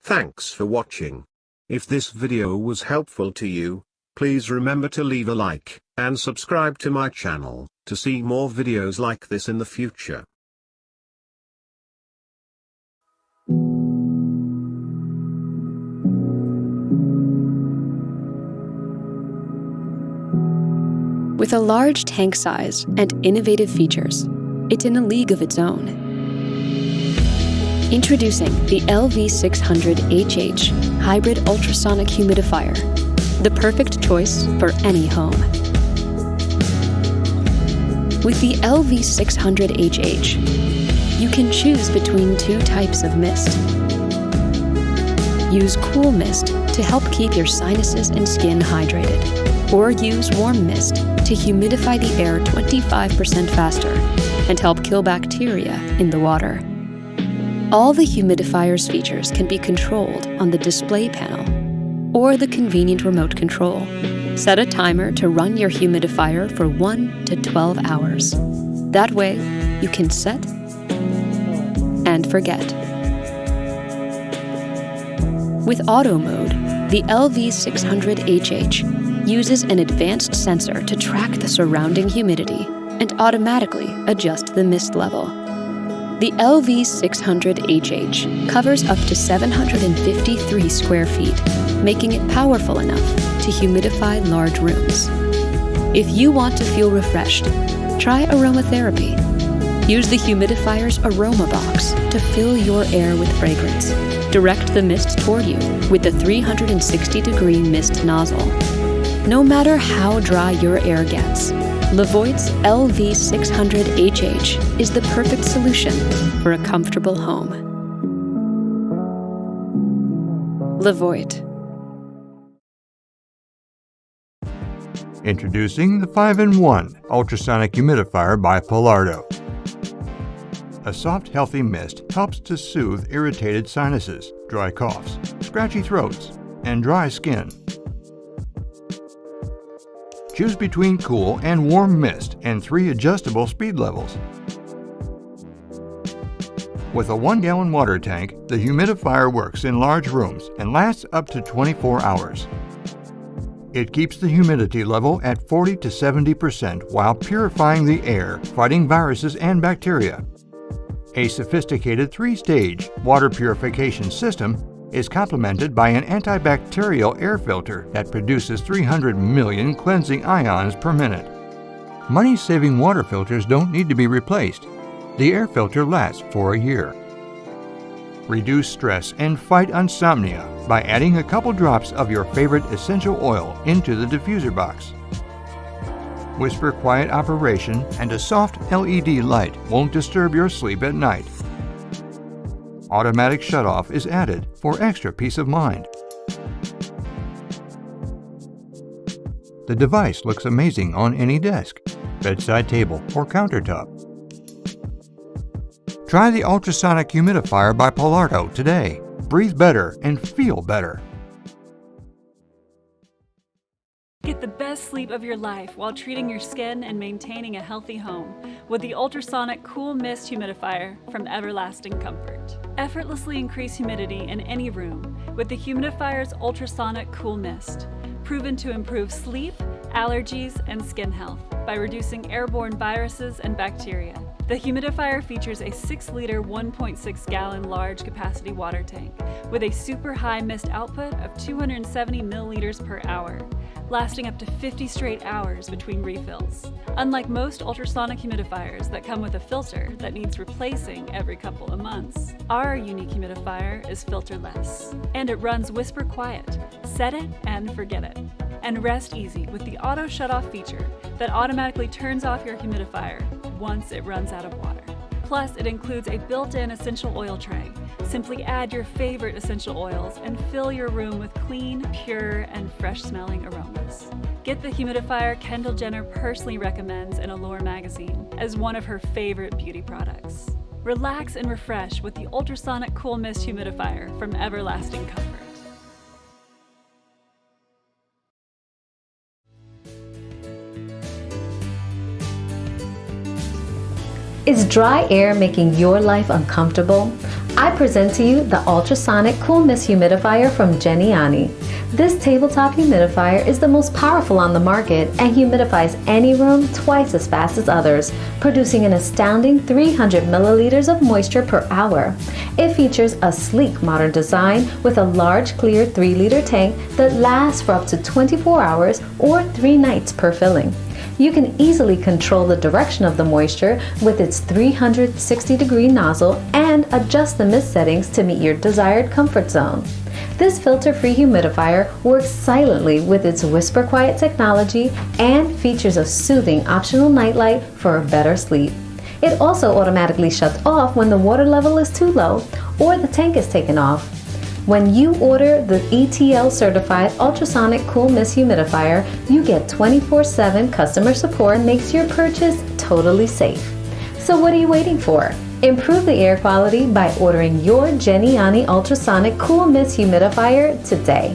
Thanks for watching. If this video was helpful to you, please remember to leave a like, and subscribe to my channel, to see more videos like this in the future. With a large tank size and innovative features, it's in a league of its own. Introducing the LV600HH Hybrid Ultrasonic Humidifier, the perfect choice for any home. With the LV600HH, you can choose between two types of mist. Use cool mist to help keep your sinuses and skin hydrated, or use warm mist to humidify the air 25% faster and help kill bacteria in the water. All the humidifier's features can be controlled on the display panel or the convenient remote control. Set a timer to run your humidifier for 1 to 12 hours. That way, you can set and forget. With auto mode, the LV600HH uses an advanced sensor to track the surrounding humidity and automatically adjust the mist level. The LV600HH covers up to 753 square feet, making it powerful enough to humidify large rooms. If you want to feel refreshed, try aromatherapy. Use the humidifier's aroma box to fill your air with fragrance. Direct the mist toward you with the 360-degree mist nozzle. No matter how dry your air gets, Levoit's LV600HH is the perfect solution for a comfortable home. Levoit. Introducing the 5-in-1 Ultrasonic Humidifier by Pallardo. A soft, healthy mist helps to soothe irritated sinuses, dry coughs, scratchy throats, and dry skin. Choose between cool and warm mist and 3 adjustable speed levels. With a 1-gallon water tank, the humidifier works in large rooms and lasts up to 24 hours. It keeps the humidity level at 40 to 70% while purifying the air, fighting viruses and bacteria. A sophisticated 3-stage water purification system is complemented by an antibacterial air filter that produces 300 million cleansing ions per minute. Money-saving water filters don't need to be replaced. The air filter lasts for a year. Reduce stress and fight insomnia by adding a couple drops of your favorite essential oil into the diffuser box. Whisper quiet operation and a soft LED light won't disturb your sleep at night. Automatic shutoff is added for extra peace of mind. The device looks amazing on any desk, bedside table, or countertop. Try the Ultrasonic Humidifier by Pallardo today. Breathe better and feel better. Get the best sleep of your life while treating your skin and maintaining a healthy home with the Ultrasonic Cool Mist Humidifier from Everlasting Comfort. Effortlessly increase humidity in any room with the humidifier's Ultrasonic Cool Mist, proven to improve sleep, allergies, and skin health by reducing airborne viruses and bacteria. The humidifier features a 6-liter, 1.6-gallon large capacity water tank with a super high mist output of 270 milliliters per hour, lasting up to 50 straight hours between refills. Unlike most ultrasonic humidifiers that come with a filter that needs replacing every couple of months, our unique humidifier is filterless, and it runs whisper quiet. Set it and forget it. And rest easy with the auto shutoff feature that automatically turns off your humidifier once it runs out of water. Plus, it includes a built-in essential oil tray. Simply add your favorite essential oils and fill your room with clean, pure, and fresh-smelling aromas. Get the humidifier Kendall Jenner personally recommends in Allure magazine as one of her favorite beauty products. Relax and refresh with the Ultrasonic Cool Mist Humidifier from Everlasting Comfort. Is dry air making your life uncomfortable? I present to you the ultrasonic cool mist humidifier from Geniani. This tabletop humidifier is the most powerful on the market and humidifies any room twice as fast as others, producing an astounding 300 milliliters of moisture per hour. It features a sleek modern design with a large clear 3-liter tank that lasts for up to 24 hours or 3 nights per filling. You can easily control the direction of the moisture with its 360-degree nozzle and adjust the mist settings to meet your desired comfort zone. This filter-free humidifier works silently with its whisper quiet technology and features a soothing optional nightlight for a better sleep. It also automatically shuts off when the water level is too low or the tank is taken off. When you order the ETL certified ultrasonic cool mist humidifier, you get 24/7 customer support and makes your purchase totally safe. So what are you waiting for? Improve the air quality by ordering your Geniani ultrasonic cool mist humidifier today.